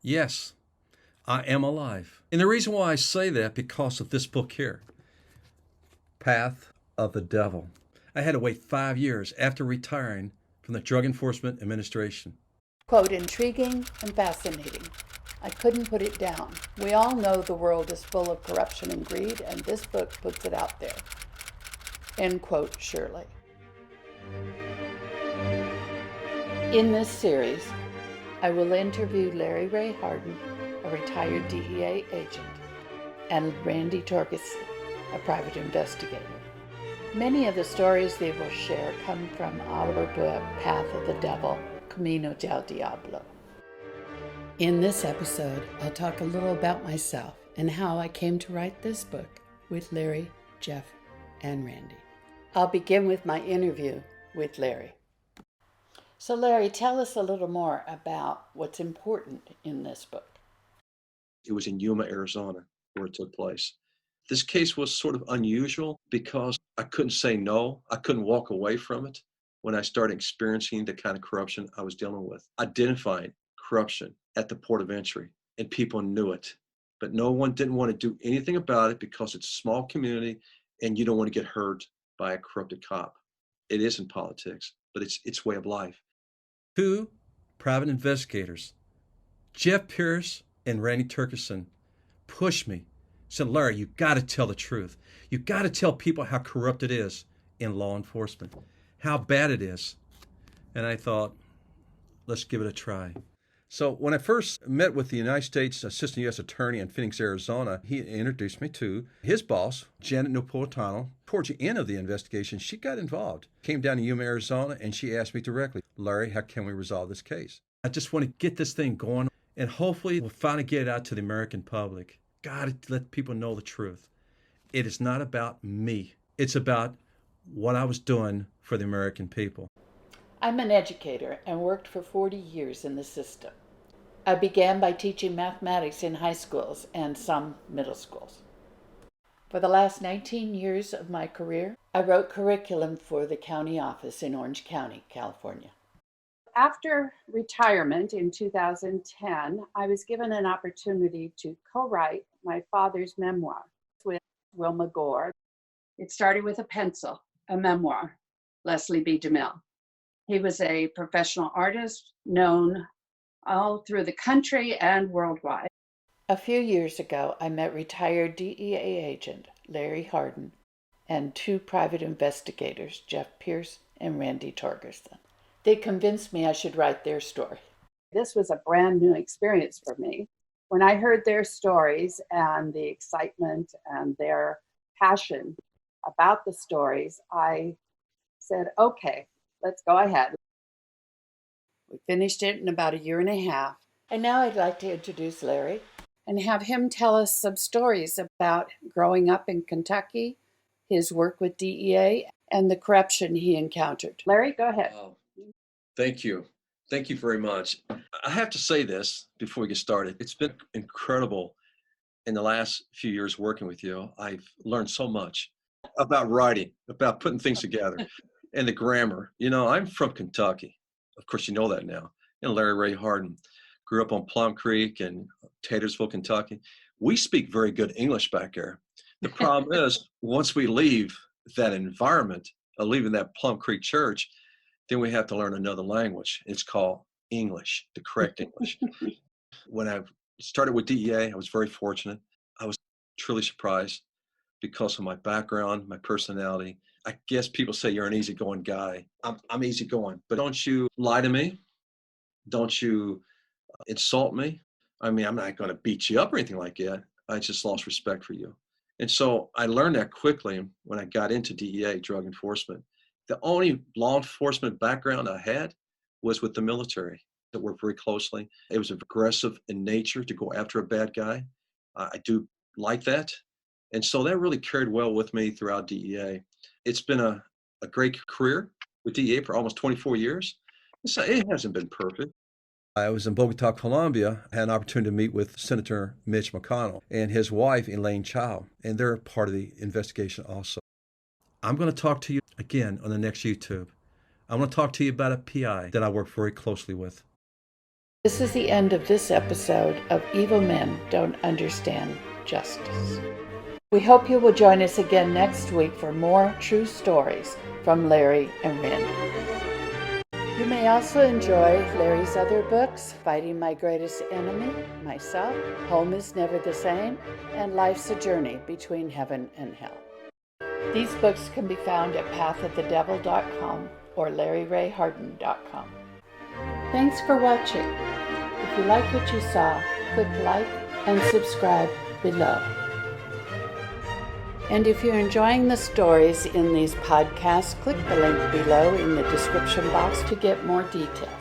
Yes, I am alive. And the reason why I say that, because of this book here, Path of the Devil. I had to wait 5 years after retiring from the Drug Enforcement Administration. Quote, intriguing and fascinating. I couldn't put it down. We all know the world is full of corruption and greed, and this book puts it out there. End quote, Shirley. In this series, I will interview Larry Ray Harden, a retired DEA agent, and Randy Torgerson, a private investigator. Many of the stories they will share come from our book, Path of the Devil, Camino del Diablo. In this episode, I'll talk a little about myself and how I came to write this book with Larry, Jeff, and Randy. I'll begin with my interview with Larry. So Larry, tell us a little more about what's important in this book. It was in Yuma, Arizona, where it took place. This case was sort of unusual because I couldn't say no. I couldn't walk away from it when I started experiencing the kind of corruption I was dealing with. Identifying corruption at the port of entry, and people knew it. But no one didn't want to do anything about it because it's a small community and you don't want to get hurt by a corrupted cop. It isn't politics, but it's way of life. Two private investigators, Jeff Pierce and Randy Torgerson, pushed me, said, Larry, you got to tell the truth. You got to tell people how corrupt it is in law enforcement, how bad it is. And I thought, let's give it a try. So when I first met with the United States Assistant U.S. Attorney in Phoenix, Arizona, he introduced me to his boss, Janet Napolitano. Towards the end of the investigation, she got involved. Came down to Yuma, Arizona, and she asked me directly, Larry, how can we resolve this case? I just want to get this thing going, and hopefully we'll finally get it out to the American public. Got to let people know the truth. It is not about me. It's about what I was doing for the American people. I'm an educator and worked for 40 years in the system. I began by teaching mathematics in high schools and some middle schools. For the last 19 years of my career, I wrote curriculum for the county office in Orange County, California. After retirement in 2010, I was given an opportunity to co-write my father's memoir with Wilma Gore. It started with a pencil, a memoir, Leslie B. DeMille. He was a professional artist known all through the country and worldwide. A few years ago, I met retired DEA agent Larry Harden and two private investigators, Jeff Pierce and Randy Torgerson. They convinced me I should write their story. This was a brand new experience for me. When I heard their stories and the excitement and their passion about the stories, I said, okay, let's go ahead. We finished it in about 1.5 years. And now I'd like to introduce Larry and have him tell us some stories about growing up in Kentucky, his work with DEA, and the corruption he encountered. Larry, go ahead. Thank you. Thank you very much. I have to say this before we get started. It's been incredible in the last few years working with you. I've learned so much about writing, about putting things together, and the grammar. You know, I'm from Kentucky. Of course, you know that now. And Larry Ray Harden grew up on Plum Creek and Taylorsville, Kentucky. We speak very good English back there. The problem is, once we leave that environment, leaving that Plum Creek church, then we have to learn another language. It's called English, the correct English. When I started with DEA, I was very fortunate. I was truly surprised because of my background, my personality. I guess people say you're an easygoing guy. I'm easygoing, but don't you lie to me. Don't you insult me. I mean, I'm not going to beat you up or anything like that. I just lost respect for you. And so I learned that quickly when I got into DEA, drug enforcement. The only law enforcement background I had was with the military. I worked very closely. It was aggressive in nature to go after a bad guy. I do like that. And so that really carried well with me throughout DEA. It's been a great career with DEA for almost 24 years. So it hasn't been perfect. I was in Bogota, Colombia. I had an opportunity to meet with Senator Mitch McConnell and his wife, Elaine Chao, and they're part of the investigation also. I'm going to talk to you again on the next YouTube. I'm going to talk to you about a PI that I work very closely with. This is the end of this episode of Evil Men Don't Understand Justice. We hope you will join us again next week for more true stories from Larry and Rin. You may also enjoy Larry's other books, Fighting My Greatest Enemy, Myself, Home is Never the Same, and Life's a Journey Between Heaven and Hell. These books can be found at pathofthedevil.com or larryrayharden.com. Thanks for watching. If you like what you saw, click like and subscribe below. And if you're enjoying the stories in these podcasts, click the link below in the description box to get more details.